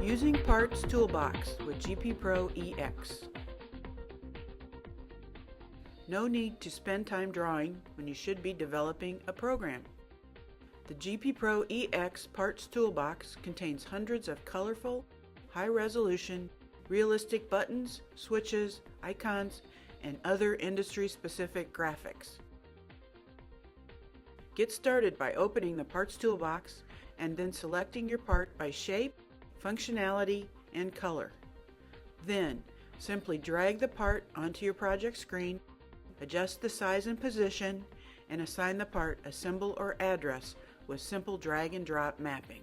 Using Parts Toolbox with GP Pro EX. No need to spend time drawing when you should be developing a program. The GP Pro EX Parts Toolbox contains hundreds of colorful, high-resolution, realistic buttons, switches, icons, and other industry-specific graphics. Get started by opening the Parts Toolbox and then selecting your part by shape, functionality, and color. Then, simply drag the part onto your project screen, adjust the size and position, and assign the part a symbol or address with simple drag and drop mapping.